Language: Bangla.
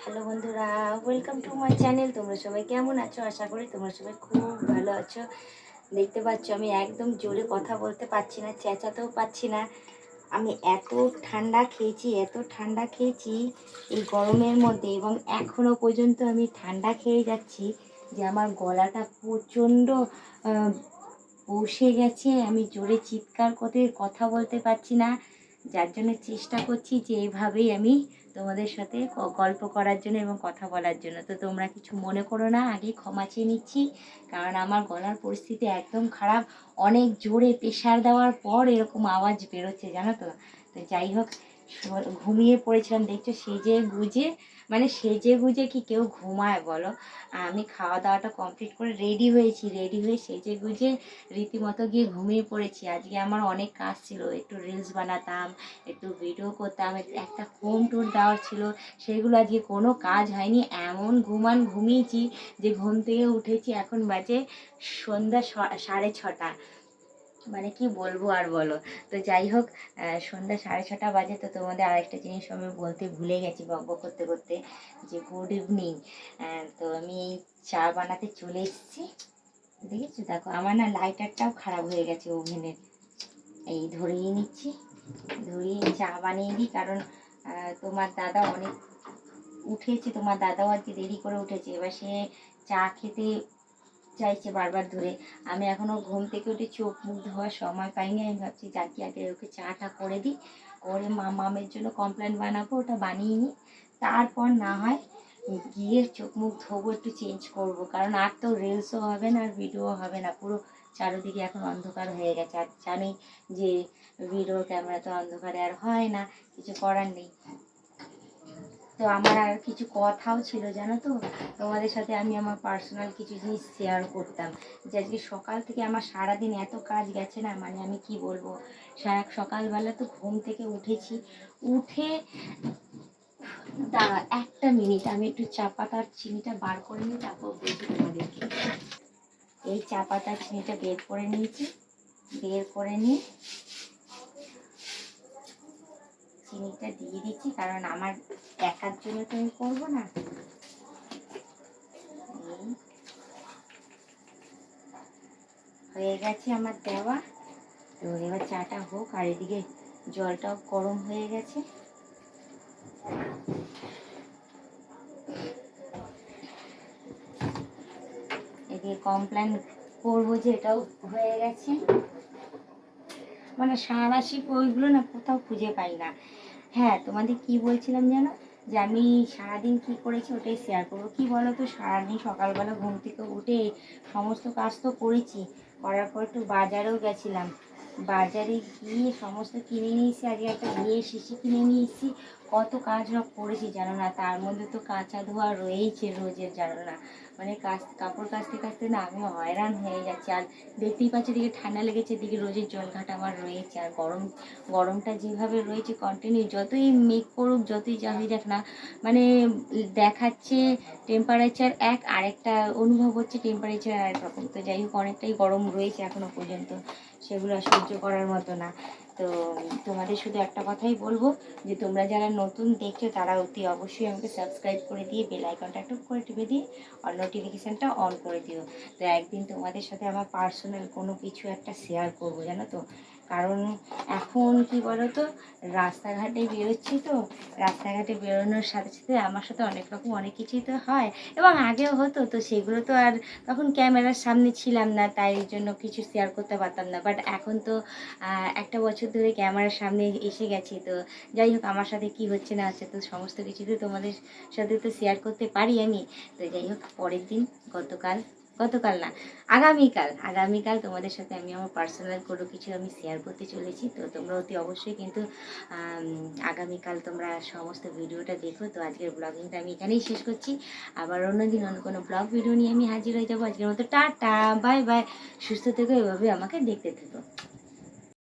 হ্যালো বন্ধুরা, ওয়েলকাম টু মাই চ্যানেল। তোমরা সবাই কেমন আছো? আশা করি তোমরা সবাই খুব ভালো আছো। দেখতে পাচ্ছ আমি একদম জোরে কথা বলতে পারছি না, চেঁচাতেও পাচ্ছি না। আমি এত ঠান্ডা খেয়েছি, এত ঠান্ডা খেয়েছি এই গরমের মধ্যে, এবং এখনও পর্যন্ত আমি ঠান্ডা খেয়ে যাচ্ছি যে আমার গলাটা প্রচণ্ড বসে গেছে। আমি জোরে চিৎকার করে কথা বলতে পারছি না, যার জন্য চেষ্টা করছি যে এইভাবেই আমি তোমাদের সাথে গল্প করার জন্য এবং কথা বলার জন্য। তো তোমরা কিছু মনে করো না, আগে ক্ষমা চেয়ে নিচ্ছি, কারণ আমার গলার পরিস্থিতি একদম খারাপ। অনেক জোরে প্রেশার দেওয়ার পর এরকম আওয়াজ বেরোচ্ছে, জানো তো। তো যাই হোক, ঘুমিয়ে পড়েছিলাম, দেখছো সেজে গুজে, মানে সেজে গুজে কি কেউ ঘুমায় বলো? আমি খাওয়া দাওয়াটা কমপ্লিট করে রেডি হয়েছি, রেডি হয়ে সেজে গুজে রীতিমতো গিয়ে ঘুমিয়ে পড়েছি। আজকে আমার অনেক কাজ ছিল, একটু রিলস বানাতাম, একটু ভিডিও করতাম, একটা হোম ট্যুর দেওয়ার ছিল, সেগুলো আজকে কোনো কাজ হয়নি। এমন ঘুমিয়েছি যে ঘুম থেকে উঠেছি এখন বাজে সন্ধ্যা 6:30। মানে কি বলবো আর বলো। তো যাই হোক, সন্ধ্যা 6:30 বাজে। তো তোমাদের আরেকটা জিনিস আমি বলতে ভুলে গেছি বকবক করতে করতে, যে গুড ইভিনিং। তো আমি এই চা বানাতে চলে এসেছি। দেখেছো, দেখো আমার না লাইটারটাও খারাপ হয়ে গেছে ওভেনের। এই ধরিয়ে নিচ্ছি, ধরিয়ে চা বানিয়ে দিই, কারণ তোমার দাদা অনেক উঠেছে, তোমার দাদাও আজকে দেরি করে উঠেছে। এবার সে চা খেতে চাইছে বারবার ধরে। আমি এখনও ঘুম থেকে উঠে চোখ মুখ ধোয়ার সময় পাইনি। আমি ভাবছি যাকে আগে ওকে চাটা করে দিই, করে মামের জন্য কমপ্লেন বানাবো, ওটা বানিয়ে নিই, তারপর না হয় গিয়ে চোখ মুখ ধোবো, একটু চেঞ্জ করব, কারণ আর তো রিলসও হবে না আর ভিডিও হবে না। পুরো চারিদিকে এখন অন্ধকার হয়ে গেছে, আর জানি যে ভিডিও ক্যামেরা তো অন্ধকারে আর হয় না, কিছু করার নেই। তো আমার আর কিছু কথাও ছিল, জানো তো, তোমাদের সাথে আমি আমার পার্সোনাল কিছু জিনিস শেয়ার করতাম। যে আজকে সকাল থেকে আমার সারাদিন এত কাজ গেছে না, মানে আমি কি বলবো। সকালবেলা তো ঘুম থেকে উঠেছি, উঠে দাঁড়া একটা মিনিট, আমি একটু চা পাতার চিনিটা বার করে নিই, তারপর বলছি তোমাদেরকে। এই চা পাতার চিনিটা বের করে নিয়েছি, বের করে নিয়ে চিনিটা দিয়ে দিচ্ছি, কারণ আমার একার জন্য তো আমি করবো না। হয়ে গেছে আমার দেওয়া। তো এবার চাটা হোক, আর এদিকে জলটাও গরম হয়ে গেছে। এদিকে কমপ্লেন করবো যে এটাও হয়ে গেছে। মানে সাঁড়াশি ওইগুলো না কোথাও খুঁজে পাই না। হ্যাঁ, তোমাদের কি বলছিলাম জানো, যে আমি সারাদিন কি করেছি ওটাই শেয়ার করবো। কি বলো তো, সারাদিন সকালবেলা ঘুম থেকে উঠে সমস্ত কাজ তো করেছি, করার পর একটু বাজারেও গেছিলাম। বাজারে গিয়ে সমস্ত কিনে নিয়ে এসেছি, আজকে একটা বিয়ে শিশি কিনে নিয়ে এসেছি। কত কাজ না করেছি জানো না, তার মধ্যে তো কাঁচা ধোয়া রয়েইছে রোজের, জানো না। মানে কাপড় কাচতে কাচতে না আমি হয়রান হয়ে যাচ্ছি। আর দেখতেই পাচ্ছি এদিকে ঠান্ডা লেগেছে, এদিকে রোজের জল ঘাটা আমার রয়েছে। আর গরমটা যেভাবে রয়েছে কন্টিনিউ, যতই মেঘ করুক, যতই যা হয়ে যাক না, মানে দেখাচ্ছে টেম্পারেচার এক, আরেকটা অনুভব হচ্ছে টেম্পারেচার আরেক রকম। তো যাই হোক, অনেকটাই গরম রয়েছে এখনও পর্যন্ত, সেগুলো সহ্য করার মতো না। তো তোমাদের শুধু একটা কথাই বলবো, যে তোমরা যারা নতুন দেখছো তারা অতি অবশ্যই আমাকে সাবস্ক্রাইব করে দিয়ে বেল আইকনটা টুক করে টিপে দিয়ে আর নোটিফিকেশানটা অন করে দিও। তো একদিন তোমাদের সাথে আমার পার্সোনাল কোনো কিছু একটা শেয়ার করবো, জানো তো। কারণ এখন কি বলো তো, রাস্তাঘাটে বেরোচ্ছি, তো রাস্তাঘাটে বেরোনোর সাথে সাথে আমার সাথে অনেক রকম অনেক কিছুই তো হয়, এবং আগেও হতো। তো সেগুলো তো আর তখন ক্যামেরার সামনে ছিলাম না, তাই জন্য কিছু শেয়ার করতে পারতাম না। বাট এখন তো একটা বছর ধরে ক্যামেরার সামনে এসে গেছি। তো যাই হোক, আমার সাথে কি হচ্ছে না হচ্ছে, তো সমস্ত কিছু তো তোমাদের সাথে তো শেয়ার করতে পারি আমি। তো যাই হোক, পরের দিন গতকাল না, আগামীকাল তোমাদের সাথে আমি আমার পার্সোনাল কোনো কিছু আমি শেয়ার করতে চলেছি। তো তোমরা অতি অবশ্যই কিন্তু আগামীকাল তোমরা সমস্ত ভিডিওটা দেখো। তো আজকের ব্লগিংটা আমি এখানেই শেষ করছি। আবার অন্যদিন অন্য কোনো ব্লগ ভিডিও নিয়ে আমি হাজির হয়ে যাবো। আজকের মতো টাটা, বাই বাই, সুস্থ থেকো, এভাবে আমাকে দেখতে থেকো।